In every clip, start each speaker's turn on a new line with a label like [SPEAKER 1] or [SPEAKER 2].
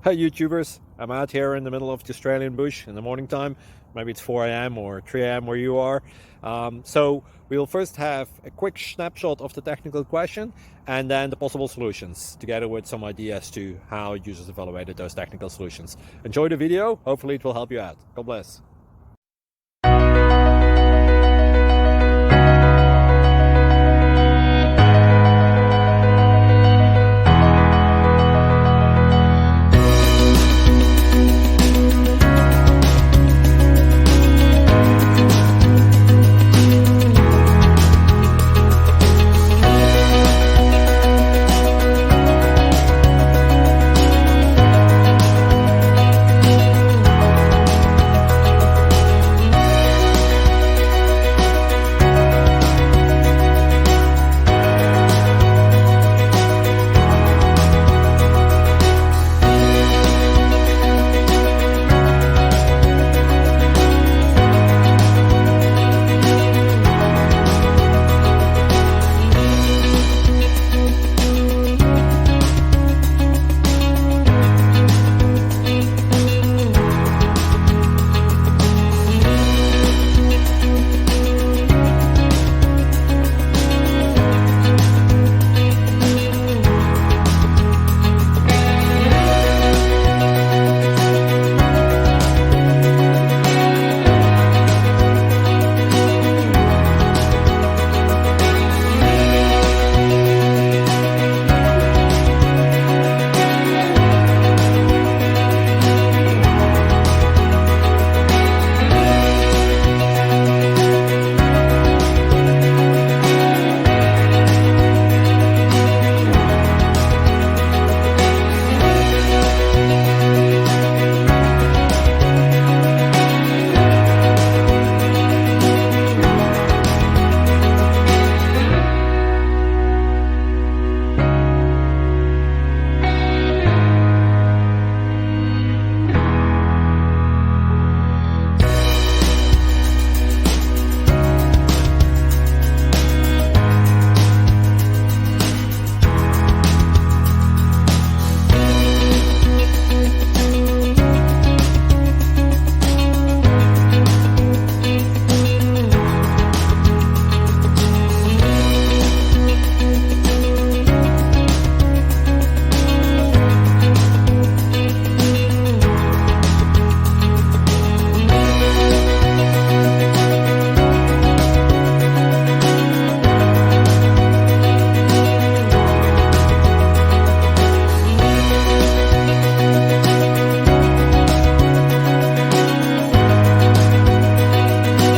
[SPEAKER 1] Hi YouTubers, I'm out here in the middle of the Australian bush in the morning time. Maybe it's 4 a.m. or 3 a.m. where you are. So we'll first have a quick snapshot of the technical question and then the possible solutions, together with some ideas to how users evaluated those technical solutions. Enjoy the video, hopefully it will help you out. God bless.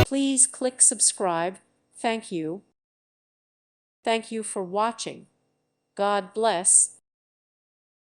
[SPEAKER 2] Please click subscribe. Thank you. Thank you for watching. God bless.